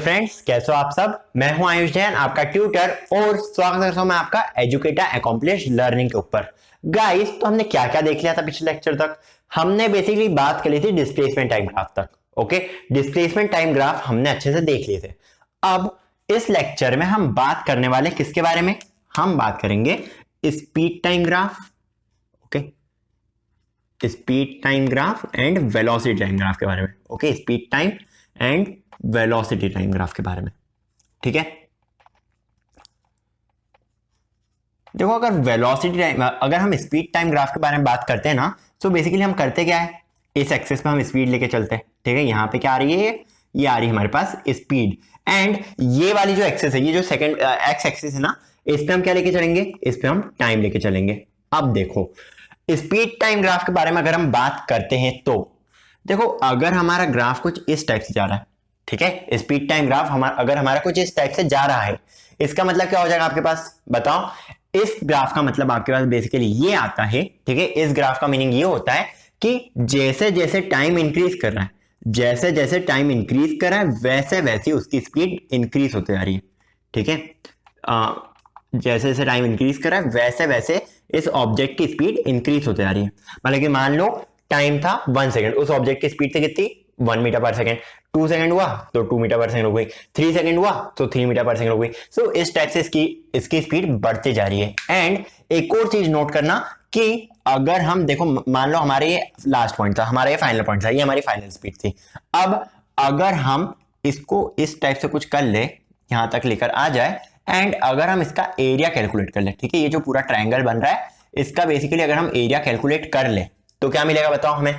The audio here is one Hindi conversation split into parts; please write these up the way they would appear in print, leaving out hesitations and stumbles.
फ्रेंड्स, कैसे हो आप सब। मैं हूं आयुष जैन, आपका ट्यूटर, और स्वागत करता हूं मैं आपका एजुकेटर अकॉम्प्लिश लर्निंग के ऊपर। गाइस, तो हमने क्या क्या देख लिया था पिछले लेक्चर तक। हमने बेसिकली बात कर ली थी डिस्प्लेसमेंट टाइम ग्राफ तक। ओके, डिस्प्लेसमेंट टाइम ग्राफ हमने अच्छे से देख लिए थे। अब इस लेक्चर में हम बात करने वाले किसके बारे में, हम बात करेंगे speed time graph. Okay, speed time graph and velocity time graph के बारे में। Okay, speed time and velocity time graph के बारे में। ठीक है, देखो अगर वेलोसिटी टाइम, अगर हम स्पीड टाइम ग्राफ के बारे में बात करते हैं ना, तो बेसिकली हम करते क्या है, इस एक्सिस पे हम स्पीड लेके चलते हैं। ठीक है, यहां पे क्या आ रही है, ये आ रही है हमारे पास स्पीड, एंड ये वाली जो एक्सिस है, ये जो सेकंड एक्स एक्सिस है ना, इस पे हम क्या लेके चलेंगे, इस पे हम टाइम लेके चलेंगे। अब देखो स्पीड टाइम ग्राफ के बारे में अगर हम बात करते हैं तो देखो, अगर हमारा ग्राफ कुछ इस टाइप से जा रहा है, ठीक है, स्पीड टाइम ग्राफ अगर हमारा कुछ इस टाइप से जा रहा है, इसका मतलब क्या हो जाएगा आपके पास, बताओ। इस ग्राफ का मतलब आपके पास बेसिकली ये आता है। ठीक है, इस ग्राफ का मीनिंग ये होता है कि जैसे जैसे टाइम इंक्रीज कर रहा है, जैसे जैसे टाइम इंक्रीज कर रहा है, वैसे वैसे उसकी स्पीड इंक्रीज होती जा रही है। ठीक है, जैसे जैसे टाइम इंक्रीज कर रहा है, वैसे वैसे इस ऑब्जेक्ट की स्पीड इंक्रीज होती जा रही है। मतलब कि मान लो टाइम था 1 सेकंड, उस ऑब्जेक्ट की स्पीड थी कितनी, 1 मीटर पर सेकंड। 2 सेकंड हुआ तो 2 मीटर पर सेकंड हो गई, 3 सेकंड हुआ तो 3 मीटर पर सेकंड हो गई। सो इस टाइप से इसकी स्पीड बढ़ती जा रही है। एंड एक और चीज नोट करना कि अगर हम देखो, मान लो हमारे ये लास्ट पॉइंट था, हमारा ये फाइनल पॉइंट था, ये हमारी फाइनल स्पीड थी। अब अगर हम इसको इस टाइप से कुछ कर ले, यहां तक लेकर आ जाए, एंड अगर हम इसका एरिया कैलकुलेट कर ले, ठीक है, ये जो पूरा ट्रायंगल बन रहा है, इसका बेसिकली अगर हम एरिया कैलकुलेट कर ले तो क्या मिलेगा बताओ हमें।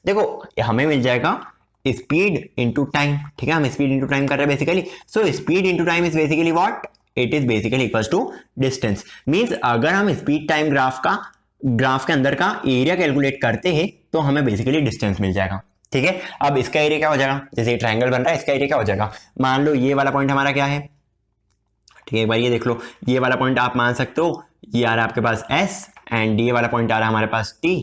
देखो हमें मिल जाएगा स्पीड इंटू टाइम। ठीक है, हम स्पीड इंटू टाइम कर रहे हैं basically. So speed into time is basically what, it is basically equals to distance. मींस अगर हम स्पीड टाइम ग्राफ के अंदर का एरिया कैलकुलेट करते हैं तो हमें बेसिकली डिस्टेंस मिल जाएगा। ठीक है, अब इसका एरिया क्या हो जाएगा, जैसे ट्रायंगल बन रहा है, इसका एरिया क्या हो जाएगा, मान लो ये वाला पॉइंट हमारा क्या है। ठीक है, एक बार ये देख लो, ये वाला पॉइंट आप मान सकते हो, ये आ रहा है आपके पास S, एंड ये वाला पॉइंट आ रहा है हमारे पास T।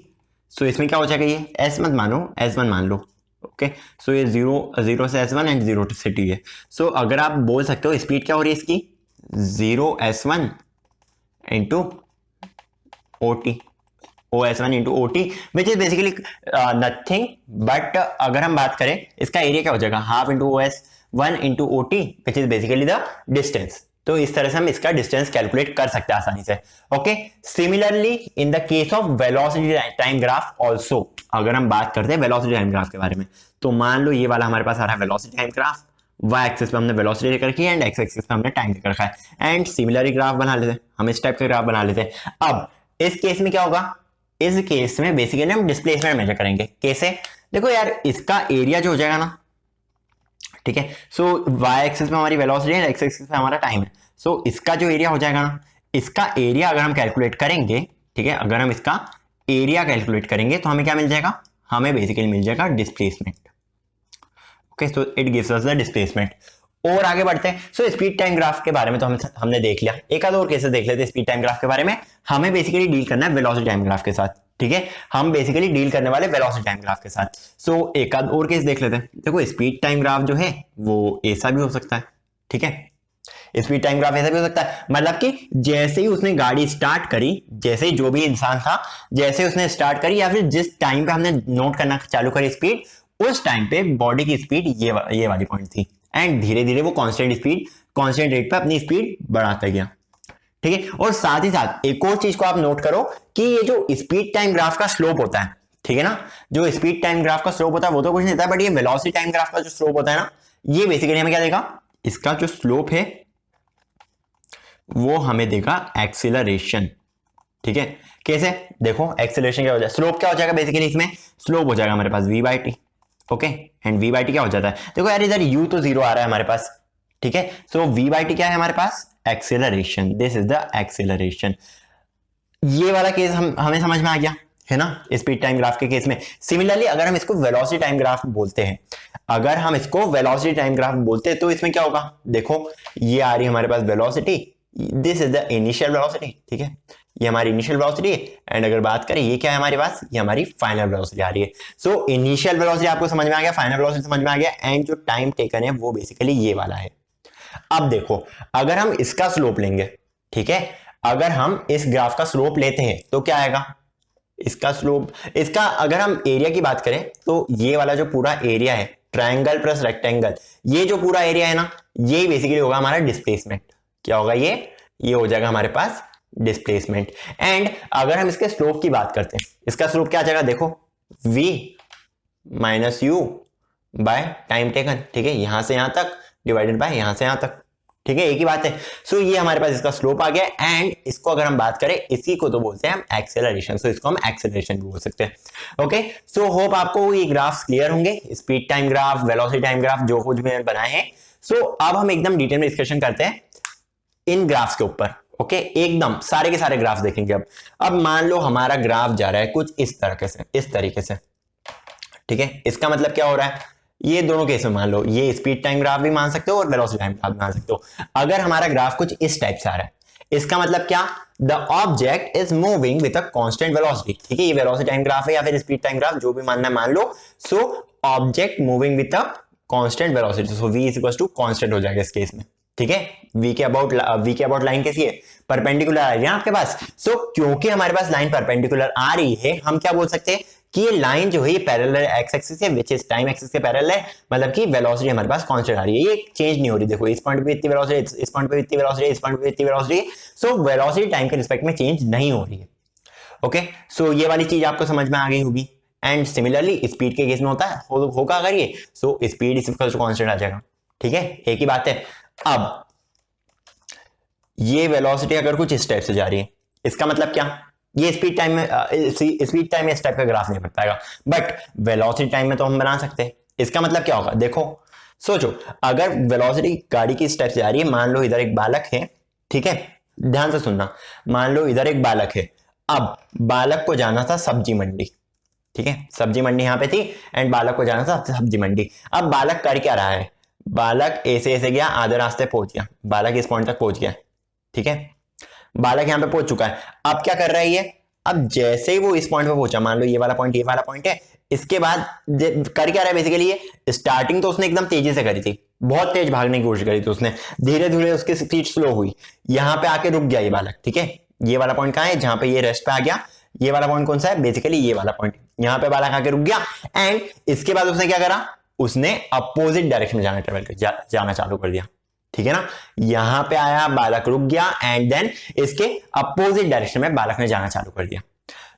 सो इसमें क्या हो जाएगा, ये S मत मानो, S1 मान लो। ओके, सो ये 0 से S1 एंड 0 से T है। सो अगर आप बोल सकते हो स्पीड क्या हो रही है इसकी, 0S1 into OT, OS1 into OT, which is basically nothing but, अगर हम बात करें इसका एरिया क्या हो जाएगा, half into OS1 into OT, which is basically the distance. तो इस तरह से हम इसका डिस्टेंस कैलकुलेट कर सकते हैं आसानी से। Okay, similarly in the case of velocity time graph also, अगर हम बात करते हैं वेलोसिटी टाइम ग्राफ के बारे में, तो मान लो ये वाला हमारे पास आ रहा है velocity time graph, y axis पे हमने वेलोसिटी लेकर रखी है, एंड एक्स एक्सिस पे हमने टाइम लेकर रखा है। एंड सिमिलर ग्राफ बना लेते हैं, हम इस टाइप का ग्राफ बना लेते हैं। अब इस केस में क्या होगा, इस केस में बेसिकली हम डिस्प्लेसमेंट मेजर करेंगे। कैसे, देखो यार, इसका एरिया जो हो जाएगा ना, ठीक है, सो वाई एक्सिस पे हमारी वेलोसिटी है, एक्स एक्सिस पे हमारा टाइम है। सो इसका जो एरिया हो जाएगा ना, इसका एरिया अगर हम कैलकुलेट करेंगे, ठीक है, अगर हम इसका एरिया कैलकुलेट करेंगे तो हमें क्या मिल जाएगा, हमें बेसिकली मिल जाएगा displacement. Okay, so it gives us the displacement. और आगे बढ़ते हैं। सो स्पीड टाइम ग्राफ के बारे में तो हमने देख लिया, एक आध और केसेस देख लेते हैं स्पीड टाइम ग्राफ के बारे में। हमें बेसिकली डील करना है वेलोसिटी टाइम ग्राफ के साथ। ठीक है, हम बेसिकली डील करने वाले वेलोसिटी टाइम ग्राफ के साथ। सो एक आध और केस देख लेते हैं। देखो स्पीड टाइम ग्राफ जो है वो ऐसा भी हो सकता है। ठीक है, स्पीड टाइम ग्राफ ऐसा भी हो सकता है, मतलब कि जैसे ही उसने गाड़ी स्टार्ट करी, जैसे ही जो भी इंसान था, जैसे उसने स्टार्ट करी, या फिर जिस टाइम पे हमने नोट करना चालू करी स्पीड, उस टाइम पे बॉडी की स्पीड ये वाली पॉइंट थी, एंड धीरे धीरे वो कांस्टेंट रेट पे अपनी स्पीड बढ़ाता गया। ठीक है, और साथ ही साथ एक और चीज को आप नोट करो कि ये जो स्पीड टाइम ग्राफ का स्लोप होता है, ठीक है ना, जो स्पीड टाइम ग्राफ का स्लोप होता है वो तो कुछ नहीं होता, बट ये वेलोसिटी टाइम ग्राफ का जो स्लोप होता है ना, ये बेसिकली हमें क्या देगा, इसका जो स्लोप है वो हमें देगा एक्सीलरेशन। ठीक है, कैसे, देखो एक्सीलरेशन क्या हो जाएगा, स्लोप क्या हो जाएगा, बेसिकली इसमें स्लोप हो जाएगा हमारे पास v/t। ओके, एंड v/t क्या हो जाता है, देखो यार इधर u तो 0 आ रहा है हमारे पास। ठीक है, सो v/t क्या है हमारे पास, acceleration, this is the acceleration. ये वाला केस हमें समझ में आ गया है ना, स्पीड टाइम ग्राफ के केस में। सिमिलरली अगर हम इसको वेलोसिटी टाइम ग्राफ बोलते हैं, अगर हम इसको वेलोसिटी टाइम ग्राफ बोलते हैं तो इसमें क्या होगा, देखो ये आ रही है हमारे पास velocity, this is the initial velocity. ठीक है, ये हमारी इनिशियल वेलोसिटी है, एंड अगर बात करें ये क्या है हमारे पास, ये हमारी फाइनल वेलोसिटी आ रही है। सो इनिशियल वेलोसिटी आपको समझ में आ गया, फाइनल वेलोसिटी समझ में आ गया, एंड जो टाइम टेकन है वो बेसिकली ये वाला है। अब देखो अगर हम इसका स्लोप लेंगे, ठीक है, अगर हम इस ग्राफ का स्लोप लेते हैं तो क्या आएगा, इसका स्लोप, इसका अगर हम एरिया की बात करें तो ये वाला जो पूरा एरिया है ट्रायंगल प्लस रेक्टेंगल, ये जो पूरा एरिया है ना, ये बेसिकली होगा हमारा डिस्प्लेसमेंट। क्या होगा ये हो जाएगा हमारे पास डिस्प्लेसमेंट। एंड अगर हम इसके स्लोप की बात करते हैं, इसका स्लोप क्या आ जाएगा, देखो v minus you by time taken, ठीक है, यहां से यहां तक डिवाइडेड बाय यहां से यहां तक, ठीक है, एक ही बात है। सो ये हमारे पास इसका स्लोप आ गया, एंड इसको अगर हम बात करें, इसी को तो बोलते हैं हम एक्सेलरेशन, सो इसको हम एक्सेलरेशन भी बोल सकते हैं। ओके, सो होप आपको ये ग्राफ्स क्लियर होंगे, speed time graph, velocity time graph, जो कुछ भी मैंने बनाए हैं। सो अब हम एकदम डिटेल में डिस्कशन करते हैं इन ग्राफ्स के ऊपर। ओके, एकदम सारे के सारे ग्राफ्स देखेंगे। अब मान लो हमारा ग्राफ जा रहा है कुछ इस तरीके से, ठीक है, इसका मतलब क्या हो रहा है, ये दोनों केस में मान लो, ये स्पीड टाइम ग्राफ भी मान सकते हो और वेलोसिटी टाइम ग्राफ भी मान सकते हो। अगर हमारा ग्राफ कुछ इस टाइप से आ रहा है, इसका मतलब क्या, the object is moving with a constant velocity, ठीक है, ये वेलोसिटी टाइम ग्राफ है या फिर स्पीड टाइम ग्राफ, जो भी मानना है मान लो। So object moving with a constant velocity, so v is equal to constant हो जाएगा इस केस में, ठीक है। v के अबाउट लाइन कैसी है, परपेंडिकुलर आ रही है आपके पास। सो क्योंकि हमारे पास लाइन परपेंडिकुलर आ रही है, हम क्या बोल सकते हैं कि ये लाइन जो है ये पैरेलल है एक्स एक्सिस से, विच इज टाइम एक्सिस के पैरेलल है, मतलब कि वेलोसिटी हमारे पास कांस्टेंट आ रही है, ये चेंज नहीं हो रही। देखो इस पॉइंट पे इतनी वेलोसिटी, इस पॉइंट पे इतनी वेलोसिटी, इस पॉइंट पे इतनी वेलोसिटी, सो वेलोसिटी टाइम के रिस्पेक्ट में चेंज नहीं हो रही है। ओके, सो ये वाली चीज आपको समझ में आ गई होगी। एंड सिमिलरली स्पीड के केस में होता है होगा अगर ये, so speed is equal to constant आ जाएगा, ठीक है, एक ही बात है। अब ये वेलोसिटी अगर कुछ इस टाइप से जा रही है, इसका मतलब क्या, ये स्पीड टाइम में इस टाइप का ग्राफ नहीं बन पाएगा, बट वेलोसिटी टाइम में तो हम बना सकते हैं। इसका मतलब क्या होगा, देखो सोचो, अगर वेलोसिटी गाड़ी की इस टाइप से जा रही है, मान लो इधर एक बालक है, ठीक है, ध्यान से सुनना, मान लो इधर एक बालक है, अब बालक को जाना था सब्जी मंडी, ठीक है, सब्जी मंडी यहां पे थी, एंड बालक को जाना था सब्जी मंडी। अब बालक कर क्या रहा है, बालक ऐसे गया, आधे रास्ते पहुंच गया, बालक इस पॉइंट तक पहुंच गया, ठीक है, बालक यहां पे पहुंच चुका है। अब क्या कर रहा है ये, अब जैसे ही वो इस पॉइंट पे पहुंचा, मान लो ये वाला पॉइंट है, इसके बाद कर क्या रहा है बेसिकली, ये स्टार्टिंग तो उसने एकदम तेजी से करी थी, बहुत तेज भागने की कोशिश करी थी उसने, धीरे धीरे उसकी स्पीड स्लो हुई, यहां पे आके रुक गया ये बालक, ठीक है, ये वाला पॉइंट कहां है, जहां पे ये रेस्ट पे आ गया, ये वाला पॉइंट कौन सा है, बेसिकली ये वाला पॉइंट, यहां पे बालक आके रुक गया, एंड इसके बाद उसने क्या करा, उसने अपोजिट डायरेक्शन में जाना चालू कर दिया, ठीक है ना, यहां पे आया, बालक रुक गया, एंड देन इसके अपोजिट डायरेक्शन में बालक ने जाना चालू कर दिया।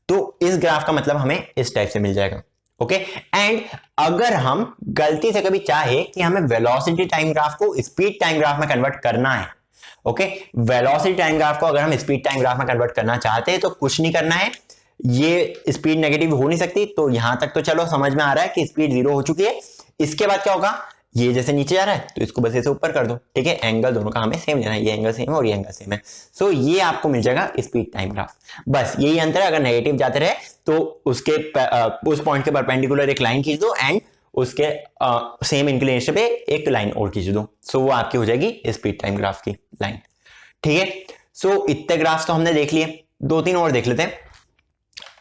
तो इस ग्राफ का मतलब हमें इस टाइप से मिल जाएगा। ओके, एंड अगर हम गलती से कभी चाहे कि हमें वेलोसिटी टाइम ग्राफ को स्पीड टाइम ग्राफ में कन्वर्ट करना है, ओके, वेलोसिटी टाइम ग्राफ को अगर हम स्पीड टाइम ग्राफ में कन्वर्ट करना चाहते हैं तो कुछ नहीं करना है, ये स्पीड नेगेटिव हो नहीं सकती, तो यहां तक तो चलो समझ में आ रहा है कि स्पीड 0 हो चुकी है। इसके बाद क्या होगा, ये जैसे नीचे जा रहा है तो इसको बस ऐसे ऊपर कर दो, ठीक है, एंगल दोनों का हमें सेम लेना है, ये एंगल सेम है और ये एंगल सेम है। सो ये आपको मिल जाएगा स्पीड टाइम ग्राफ, बस यही अंतर है। अगर नेगेटिव जाते रहे तो उसके उस पॉइंट के परपेंडिकुलर एक लाइन खींच दो, एंड उसके सेम इंक्लिनेशन पे एक लाइन और खींच दो, सो वो आपकी हो जाएगी स्पीड टाइम ग्राफ की लाइन, ठीक है। सो इतने ग्राफ्स तो हमने देख लिए, 2-3 और देख लेते हैं।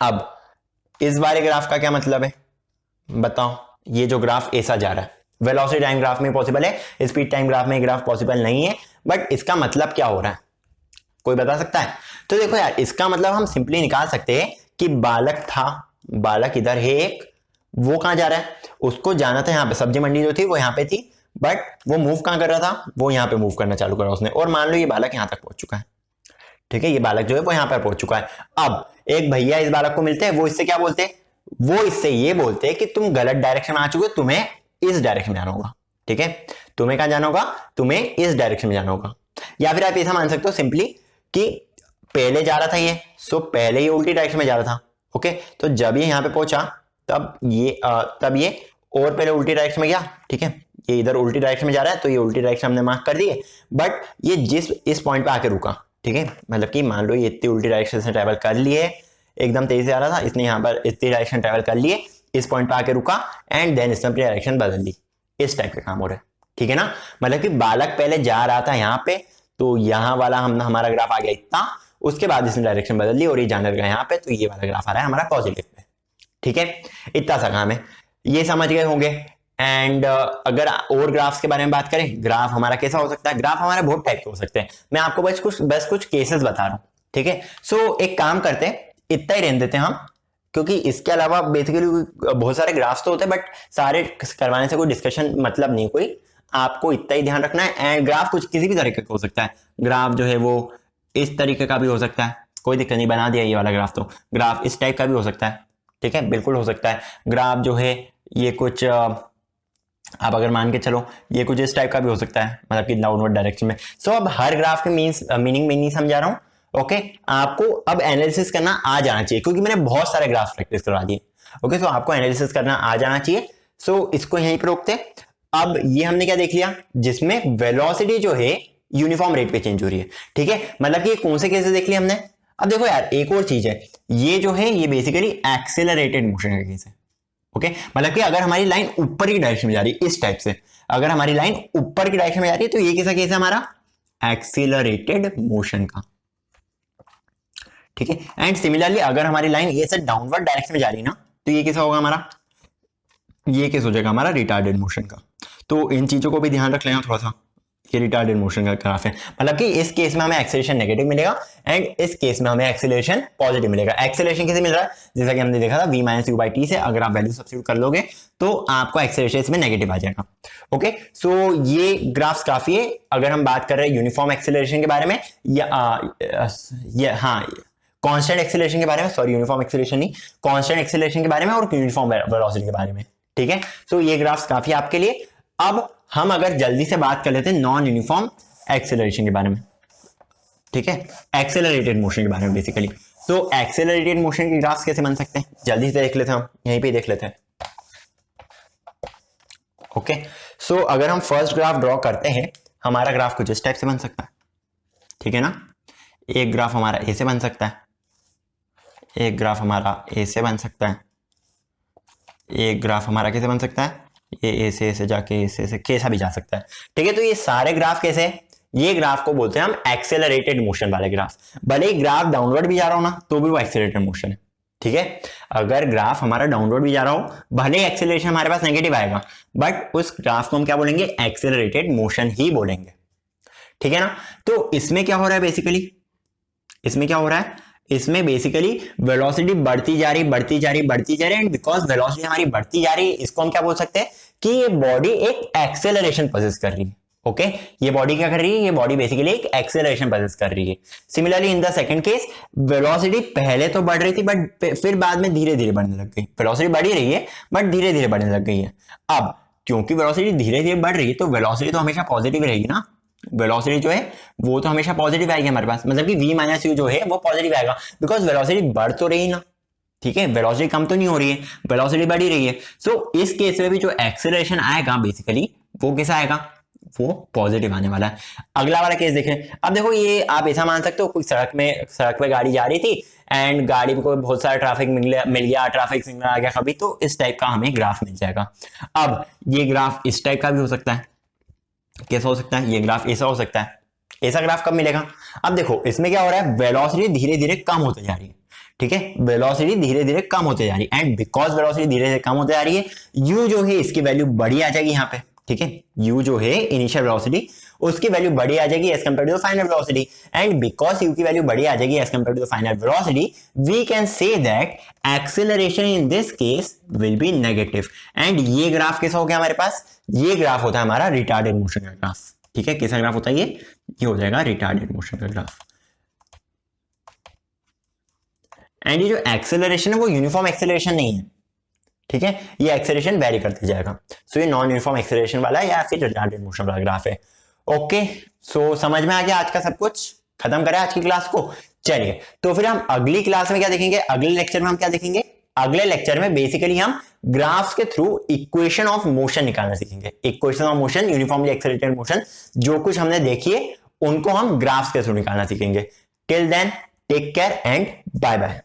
अब इस वाले ग्राफ का क्या मतलब है बताओ, ये जो ग्राफ ऐसा जा रहा है, वेलोसिटी टाइम ग्राफ में पॉसिबल है, स्पीड टाइम ग्राफ में ग्राफ पॉसिबल नहीं है, बट इसका मतलब क्या हो रहा है, कोई बता सकता है? तो देखो यार, इसका मतलब हम सिंपली निकाल सकते हैं कि बालक था, बालक इधर है एक, वो कहां जा रहा है, उसको जाना था यहाँ पे, सब्जी मंडी जो थी वो यहाँ पे थी, बट वो मूव कहां कर रहा था, वो यहाँ पे मूव करना चालू करा उसने, और मान लो ये बालक यहाँ तक पहुंच चुका है, ठीक है, ये बालक जो है वो यहाँ पर पहुंच चुका है। अब एक भैया इस बालक को मिलते हैं, वो इससे क्या बोलते हैं, वो इससे ये बोलते हैं कि तुम गलत डायरेक्शन में आ चुके हो, तुम्हें इस डायरेक्शन में जाना होगा, ठीक है, तुम्हें कहां जाना होगा, तुम्हें इस डायरेक्शन में जाना होगा। या फिर आप ऐसा मान सकते हो सिंपली कि पहले जा रहा था ये, सो पहले ये उल्टी डायरेक्शन में जा रहा था, ओके, तो जब ये यहां पे पहुंचा तब ये और पहले उल्टी डायरेक्शन में गया, ठीक है, ये इधर उल्टी डायरेक्शन में जा रहा है, तो ये उल्टी डायरेक्शन हमने मार्क कर दी है, बट ये इस पॉइंट पे आके रुका, ठीक है, मतलब कि मान लो ये इतनी उल्टी डायरेक्शन से ट्रेवल कर लिए, एकदम तेजी से आ रहा था, इसने यहाँ पर इतनी डायरेक्शन ट्रेवल कर लिए, इस पॉइंट पे आके रुका, एंड देन इसने अपनी डायरेक्शन बदल ली, इस टाइप का काम हो रहा है, ठीक है ना। मतलब कि बालक पहले जा रहा था यहाँ पे, तो यहाँ वाला हमारा ग्राफ आ गया इतना, उसके बाद इसने डायरेक्शन बदल दी और ये जाने लगा यहाँ पे, तो ये वाला ग्राफ आ रहा है हमारा पॉजिटिव पे। ठीक है, इतना सा काम है, ये समझ गए होंगे। एंड अगर और ग्राफ्स के बारे में बात करें, ग्राफ हमारा कैसा हो सकता है, ग्राफ हमारा बहुत टाइप के हो सकते हैं, मैं आपको बस कुछ केसेस बता रहा हूं। ठीक है, सो एक काम करते हैं, इतना ही रहने देते हैं हम, क्योंकि इसके अलावा बेसिकली बहुत सारे ग्राफ्स तो होते हैं, बट सारे करवाने से कोई डिस्कशन मतलब नहीं कोई, आपको इतना ही ध्यान रखना है। एंड ग्राफ कुछ किसी भी तरीके का हो सकता है, ग्राफ जो है वो इस तरीके का भी हो सकता है, कोई दिक्कत नहीं, बना दिया ये वाला ग्राफ, तो ग्राफ इस टाइप का भी हो सकता है। ठीक है, बिल्कुल हो सकता है। ग्राफ जो है ये कुछ आप अगर मान के चलो ये कुछ इस टाइप का भी हो सकता है, मतलब कि डाउनवर्ड डायरेक्शन में। सो अब हर ग्राफ के मीनिंग में नहीं समझा रहा हूं। ओके, आपको अब एनालिसिस करना आ जाना चाहिए, क्योंकि मैंने बहुत सारे ग्राफ प्रैक्टिस करवा दिए। ओके, सो आपको एनालिसिस करना आ जाना चाहिए। सो इसको यहीं पर रोकते। अब ये हमने क्या देख लिया, जिसमें वेलोसिटी जो है यूनिफॉर्म रेट पे चेंज हो रही है। ठीक है, मतलब कि कौन से केसेस देख लिया हमने। अब देखो यार, एक और चीज है, ये जो है ये बेसिकली एक्सेलरेटेड मोशन का केस है। ओके, मतलब कि अगर हमारी लाइन ऊपर की डायरेक्शन में जा रही है इस टाइप से, अगर हमारी लाइन ऊपर की डायरेक्शन में जा रही है, तो ये कैसा केस है हमारा, एक्सेलरेटेड मोशन का। ठीक है, एंड सिमिलरली अगर हमारी लाइन ये से डाउनवर्ड डायरेक्शन में जा रही है ना, तो ये कैसा होगा हमारा, ये केस हो जाएगा हमारा रिटार्डेड मोशन का। तो इन चीजों को भी ध्यान रख लेना थोड़ा सा, ये रिटार्डेड मोशन का ग्राफ है, मतलब कि इस केस में हमें एक्सेलरेशन नेगेटिव मिलेगा एंड इस केस में हमें एक्सेलरेशन पॉजिटिव मिलेगा। एक्सेलरेशन कैसे मिल रहा है, जैसा कि हमने देखा था v minus you by T से, अगर आप वैल्यू सब्स्टिट्यूट कर लोगे तो आपको एक्सेलरेशन इसमें नेगेटिव आ जाएगा। ओके, सो ये ग्राफ्स काफी है। अगर हम बात कर रहे हैं यूनिफॉर्म एक्सेलरेशन के बारे में या हाँ कांस्टेंट एक्सेलरेशन के बारे में, सॉरी यूनिफॉर्म एक्सेलरेशन नहीं, कांस्टेंट एक्सेलरेशन के बारे में और यूनिफॉर्म वेलोसिटी के बारे में। ठीक है, तो ये ग्राफ्स काफी आपके लिए। अब हम अगर जल्दी से बात कर लेते हैं नॉन यूनिफॉर्म एक्सेलरेशन के बारे में। ठीक है, एक्सेलरेटेड मोशन के बारे में बेसिकली। तो एक्सेलरेटेड मोशन के ग्राफ्स कैसे बन सकते हैं, जल्दी से देख लेते हैं, हम यहीं पे देख लेते हैं। ओके, सो अगर हम फर्स्ट ग्राफ ड्रॉ करते हैं, हमारा ग्राफ कुछ इस टाइप से बन सकता है। ठीक है ना, एक ग्राफ हमारा ए से बन सकता है, एक ग्राफ हमारा ए से बन सकता है, एक ग्राफ हमारा कैसे बन सकता है, ये ए से जाके ए से कैसा भी जा सकता है। ठीक है, तो ये सारे ग्राफ कैसे हैं, ये ग्राफ को बोलते हैं हम एक्सेलरेटेड मोशन वाले ग्राफ। भले ही ग्राफ डाउनवर्ड भी जा रहा हो ना, तो भी वो एक्सेलरेटेड मोशन है। ठीक है, अगर ग्राफ हमारा डाउनवर्ड भी जा रहा हो, भले ही एक्सेलरेशन हमारे पास नेगेटिव आएगा, बट उस ग्राफ को हम क्या बोलेंगे, एक्सेलरेटेड मोशन ही बोलेंगे। ठीक है ना, तो इसमें क्या हो रहा है बेसिकली, इसमें क्या हो रहा है, इसमें बेसिकली वेलोसिटी बढ़ती जा रही एंड बिकॉज वेलोसिटी हमारी बढ़ती जा रही है, इसको हम क्या बोल सकते हैं कि ये बॉडी एक एक्सेलरेशन प्रोसेस कर रही है। ओके, ये बॉडी क्या कर रही है, ये बॉडी बेसिकली एक एक्सेलरेशन प्रोसेस कर रही है। Similarly in the second case, velocity पहले तो बढ़ रही थी बट फिर बाद में धीरे धीरे बढ़ने लग गई। वेलोसिटी बढ़ी रही है बट धीरे धीरे बढ़ने लग गई है। अब क्योंकि वेलोसिटी धीरे धीरे बढ़ रही है, तो वेलोसिटी तो हमेशा पॉजिटिव रहेगी ना, वेलोसिटी जो है वो तो हमेशा पॉजिटिव आएगी हमारे पास, मतलब कि v माइनस यू जो है वो पॉजिटिव आएगा, बिकॉज वेलोसिटी बढ़ तो रही ना। ठीक है, वेलोसिटी कम तो नहीं हो रही है, वेलोसिटी बढ़ ही रही है। सो इस केस में भी जो एक्सेलरेशन आएगा बेसिकली वो कैसा आएगा, वो पॉजिटिव आने वाला है। अगला वाला केस देखें। अब देखो, ये आप ऐसा मान सकते हो, कोई सड़क पे गाड़ी जा रही थी एंड गाड़ी को बहुत सारा ट्रैफिक मिल गया, ट्रैफिक सिग्नल आ गया कभी, तो इस टाइप का हमें ग्राफ मिल जाएगा। अब ये ग्राफ इस टाइप का भी हो सकता है, कैसा हो सकता है, ये ग्राफ ऐसा हो सकता है। ऐसा ग्राफ कब मिलेगा, अब देखो इसमें क्या हो रहा है, वेलोसिटी धीरे धीरे कम होते जा रही है। ठीक है, वेलोसिटी धीरे धीरे कम होते जा रही है एंड बिकॉज वेलोसिटी धीरे धीरे कम होते जा रही है, u जो है इसकी वैल्यू बड़ी आ जाएगी यहाँ पे। ठीक है, u जो है इनिशियल वेलोसिटी उसकी वैल्यू बड़ी आ जाएगी as compared to the final velocity, and because u की वैल्यू बड़ी आ जाएगी as compared to the final velocity, we can say that acceleration in this case will be negative. And ये ग्राफ कैसा हो गया हमारे पास, ये ग्राफ होता है हमारा रिटार्डेड मोशन का ग्राफ। ठीक है, कैसा ग्राफ होता है ये हो जाएगा रिटार्डेड मोशन का ग्राफ। एंड ये जो एक्सेलरेशन है वो यूनिफॉर्म एक्सेलरेशन नहीं है। ठीक है, ये एक्सेलरेशन वेरी करते जाएगा। सो ये नॉन यूनिफॉर्म एक्सेलरेशन वाला या फिर रिटार्डेड मोशन वाला ग्राफ है। ओके, सो समझ में आ गया आज का सब कुछ, खत्म करें आज की क्लास को। चलिए, तो फिर हम अगली क्लास में क्या देखेंगे, अगले लेक्चर में हम क्या देखेंगे, अगले लेक्चर में बेसिकली हम ग्राफ्स के थ्रू इक्वेशन ऑफ मोशन निकालना सीखेंगे। Equation of motion, uniformly accelerated motion, जो कुछ हमने देखी है उनको हम ग्राफ्स के थ्रू निकालना सीखेंगे। Till then take care and bye bye.